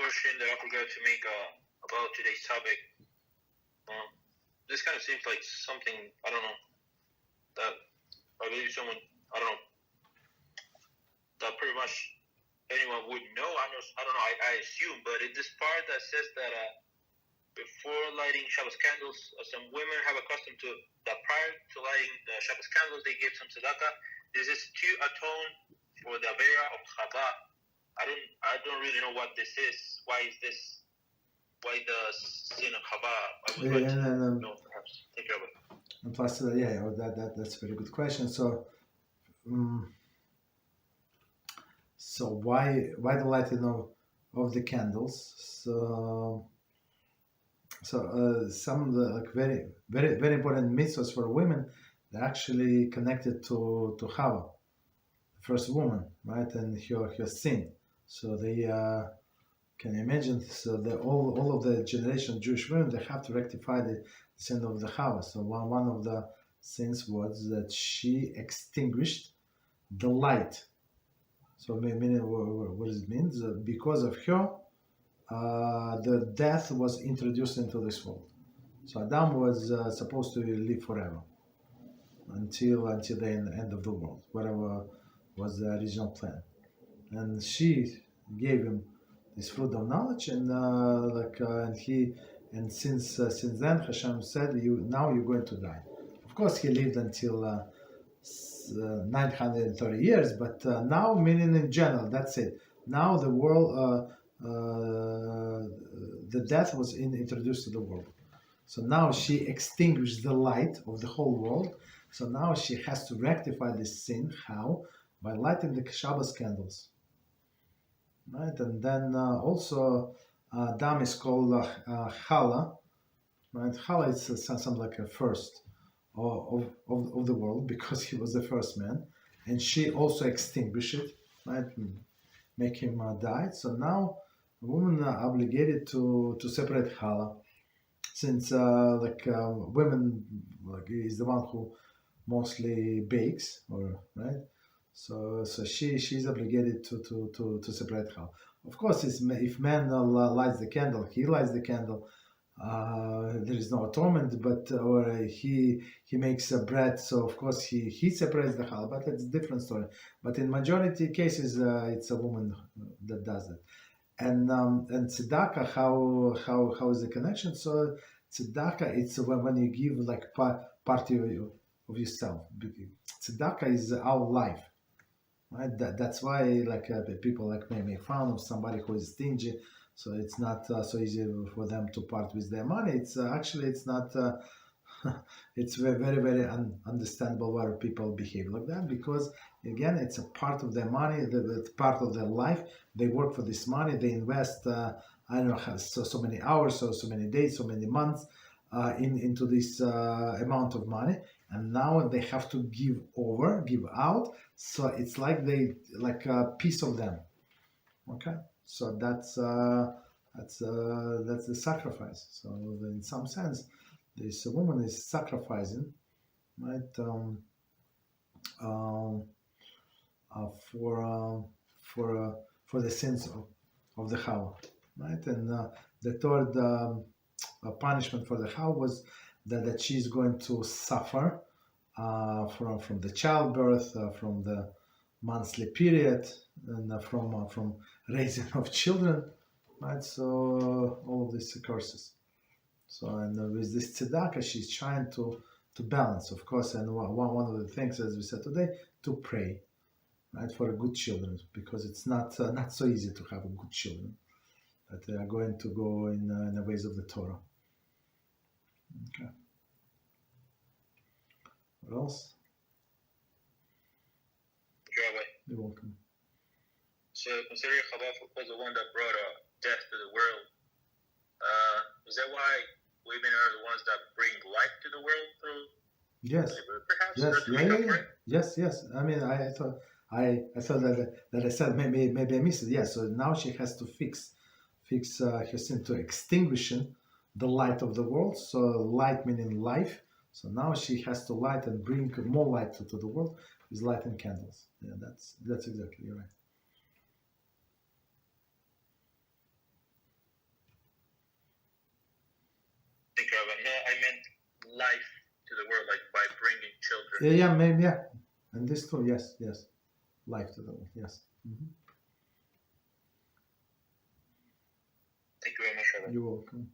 question that I forgot to make about today's topic. This kind of seems like something, I don't know, that I believe someone, I don't know, that pretty much anyone would know. I don't know, I assume, but in this part that says that before lighting Shabbos candles, some women have a custom to that prior to lighting the Shabbos candles, they give some tzedakah. This is to atone for the Avera of Chavah. I don't really know what this is. Why is this? Why the sin of Chavah? I would like to know, perhaps. Take care of it. And plus, that's a very good question. So why the lighting of the candles? So some of the very very important mitzvahs for women, they're actually connected to Chava, the first woman, right, and her sin. So they can you imagine? So all of the generation of Jewish women, they have to rectify the sin of the Chava. So one of the sins was that she extinguished the light. So meaning what it means, because of her, the death was introduced into this world. So Adam was supposed to live forever until the end of the world, whatever was the original plan. And she gave him this fruit of knowledge, and since then Hashem said, now you're going to die. Of course, he lived until 930 years, but now, meaning in general, that's it. Now the world, the death was introduced to the world. So now she extinguished the light of the whole world. So now she has to rectify this sin. How? By lighting the Shabbos candles. Right, and then also Adam is called Chala. Right, Chala is something like a first of the world, because he was the first man, and she also extinguished it, right, make him die. So now women are obligated to separate Chala, since women is the one who mostly bakes, or right. So she's obligated to separate Chala. Of course, if man lights the candle, he lights the candle. There is no atonement, but or he makes a bread, so of course he separates the Chala, but it's a different story. But in majority cases, it's a woman that does it. And Tzedakah, how is the connection? So Tzedakah, it's when you give like part of yourself. Tzedakah is our life. Right? That's why people like me make fun of somebody who is stingy. So it's not so easy for them to part with their money. It's it's not. It's very very understandable why people behave like that, because again, it's a part of their money, it's part of their life. They work for this money. They invest I don't know so many hours, so many days, so many months into this amount of money, and now they have to give out. So it's like a piece of them. Okay, so that's the sacrifice. So in some sense, this woman is sacrificing, right, for the sins of the Chava, right? And the third punishment for the Chava was that she's going to suffer from the childbirth, from the monthly period, and from raising of children, right? So all of these curses. So and with this tzedakah, she's trying to balance, of course. And one of the things, as we said today, to pray, right, for good children, because it's not so easy to have good children that they are going to go in the ways of the Torah. Okay. What else? You're welcome. So considering Chavah was the one that brought death to the world, is that why women are the ones that bring life to the world through labor, perhaps? Yes. I mean, I thought that I said maybe I missed it. Yes. So now she has to fix her sin, to extinguishing the light of the world. So light meaning life. So now she has to light and bring more light to the world with light and candles. Yeah, that's exactly right. Chava. No, I meant life to the world, like by bringing children. Yeah, maybe, yeah. And this too, yes. Life to the world, yes. Thank you very much, Chava. You're welcome.